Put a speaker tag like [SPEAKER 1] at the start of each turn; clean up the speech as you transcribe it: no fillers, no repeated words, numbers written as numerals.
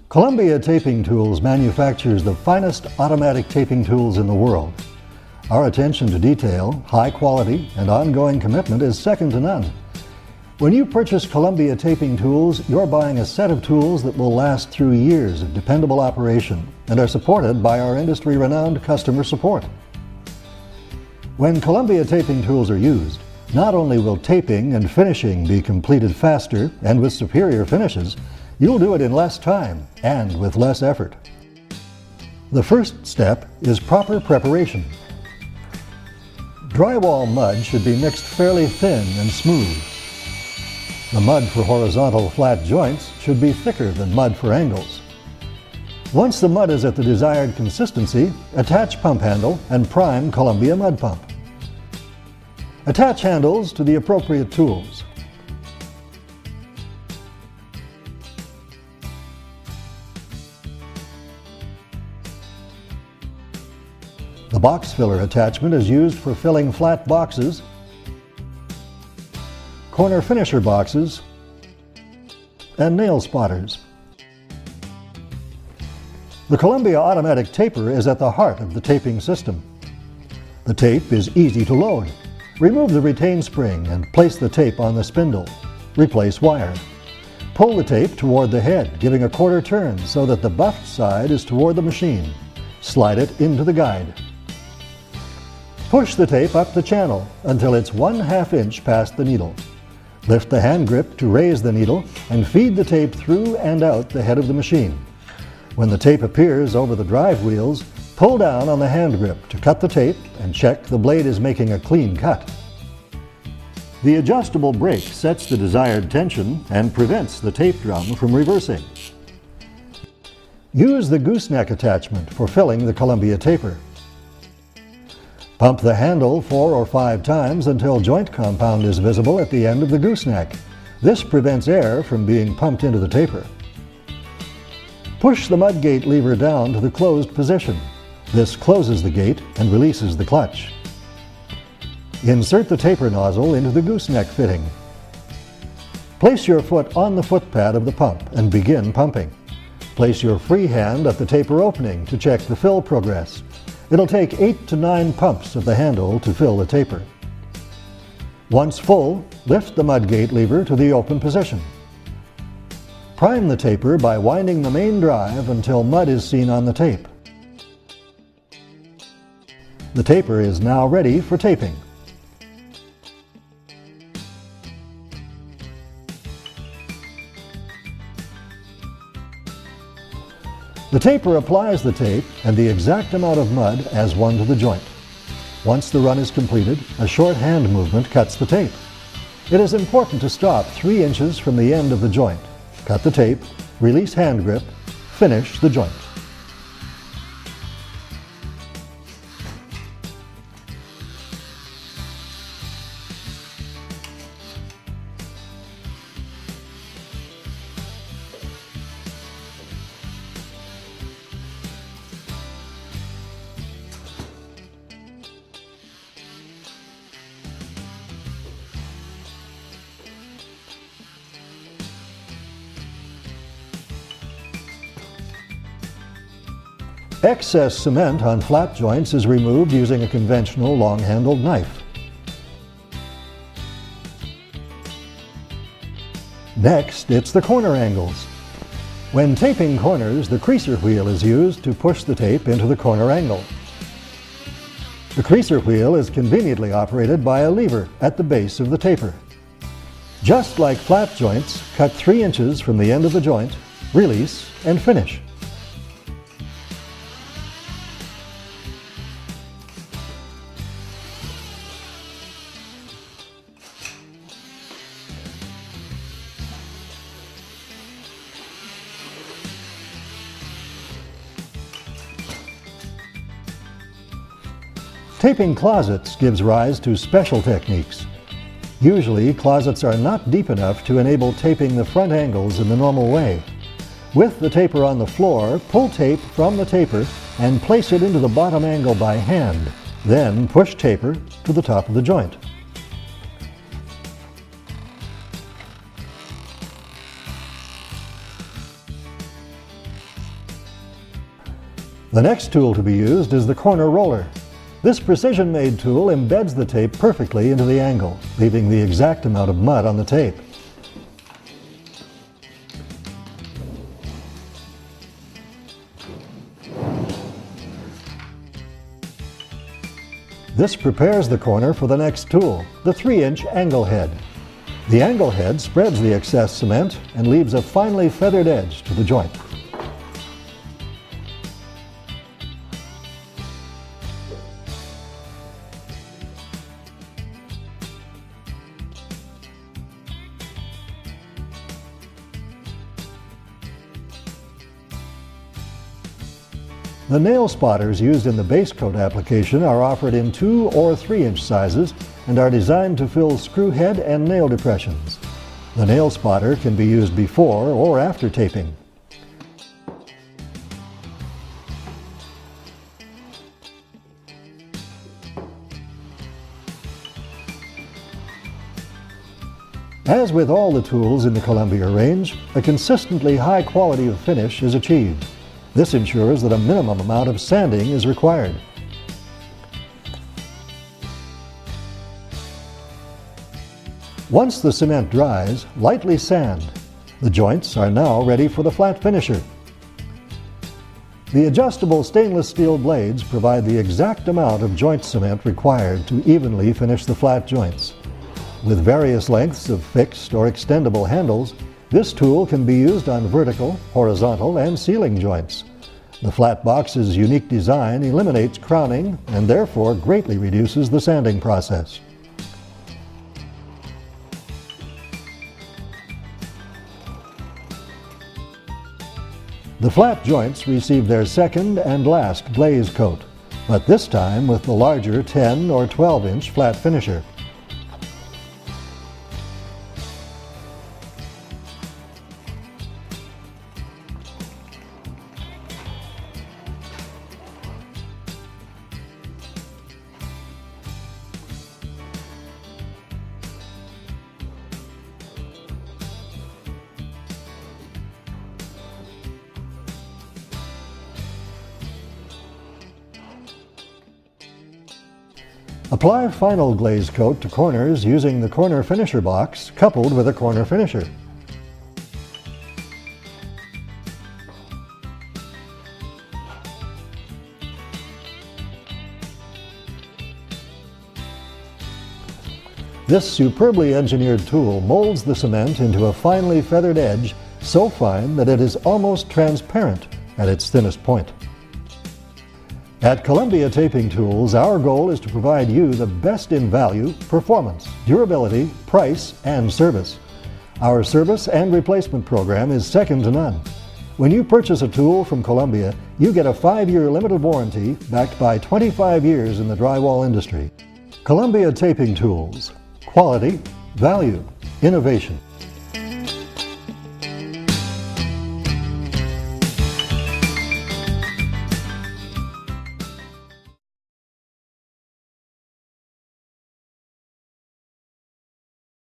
[SPEAKER 1] Columbia Taping Tools manufactures the finest automatic taping tools in the world. Our attention to detail, high quality, and ongoing commitment is second to none. When you purchase Columbia Taping Tools, you're buying a set of tools that will last through years of dependable operation and are supported by our industry-renowned customer support. When Columbia Taping Tools are used, not only will taping and finishing be completed faster and with superior finishes, you'll do it in less time and with less effort. The first step is proper preparation. Drywall mud should be mixed fairly thin and smooth. The mud for horizontal flat joints should be thicker than mud for angles. Once the mud is at the desired consistency, attach pump handle and prime Columbia mud pump. Attach handles to the appropriate tools. The box filler attachment is used for filling flat boxes, corner finisher boxes, and nail spotters. The Columbia automatic taper is at the heart of the taping system. The tape is easy to load. Remove the retain spring and place the tape on the spindle. Replace wire. Pull the tape toward the head, giving a quarter turn so that the buffed side is toward the machine. Slide it into the guide. Push the tape up the channel until it's 1/2 inch past the needle. Lift the hand grip to raise the needle and feed the tape through and out the head of the machine. When the tape appears over the drive wheels, pull down on the hand grip to cut the tape and check the blade is making a clean cut. The adjustable brake sets the desired tension and prevents the tape drum from reversing. Use the gooseneck attachment for filling the Columbia taper. Pump the handle 4 or 5 times until joint compound is visible at the end of the gooseneck. This prevents air from being pumped into the taper. Push the mud gate lever down to the closed position. This closes the gate and releases the clutch. Insert the taper nozzle into the gooseneck fitting. Place your foot on the footpad of the pump and begin pumping. Place your free hand at the taper opening to check the fill progress. It'll take 8 to 9 pumps of the handle to fill the taper. Once full, lift the mud gate lever to the open position. Prime the taper by winding the main drive until mud is seen on the tape. The taper is now ready for taping. The taper applies the tape and the exact amount of mud as one to the joint. Once the run is completed, a short hand movement cuts the tape. It is important to stop 3 inches from the end of the joint. Cut the tape, release hand grip, finish the joint. Excess cement on flat joints is removed using a conventional long-handled knife. Next, it's the corner angles. When taping corners, the creaser wheel is used to push the tape into the corner angle. The creaser wheel is conveniently operated by a lever at the base of the taper. Just like flat joints, cut 3 inches from the end of the joint, release, and finish. Taping closets gives rise to special techniques. Usually, closets are not deep enough to enable taping the front angles in the normal way. With the taper on the floor, pull tape from the taper and place it into the bottom angle by hand. Then push taper to the top of the joint. The next tool to be used is the corner roller. This precision-made tool embeds the tape perfectly into the angle, leaving the exact amount of mud on the tape. This prepares the corner for the next tool, the 3-inch angle head. The angle head spreads the excess cement and leaves a finely feathered edge to the joint. The nail spotters used in the base coat application are offered in 2 or 3-inch sizes and are designed to fill screw head and nail depressions. The nail spotter can be used before or after taping. As with all the tools in the Columbia range, a consistently high quality of finish is achieved. This ensures that a minimum amount of sanding is required. Once the cement dries, lightly sand. The joints are now ready for the flat finisher. The adjustable stainless steel blades provide the exact amount of joint cement required to evenly finish the flat joints. With various lengths of fixed or extendable handles, this tool can be used on vertical, horizontal, and ceiling joints. The flat box's unique design eliminates crowning and therefore greatly reduces the sanding process. The flat joints receive their second and last glaze coat, but this time with the larger 10 or 12-inch flat finisher. Apply final glaze coat to corners using the corner finisher box coupled with a corner finisher. This superbly engineered tool molds the cement into a finely feathered edge so fine that it is almost transparent at its thinnest point. At Columbia Taping Tools, our goal is to provide you the best in value, performance, durability, price, and service. Our service and replacement program is second to none. When you purchase a tool from Columbia, you get a 5-year limited warranty backed by 25 years in the drywall industry. Columbia Taping Tools. Quality, value, innovation.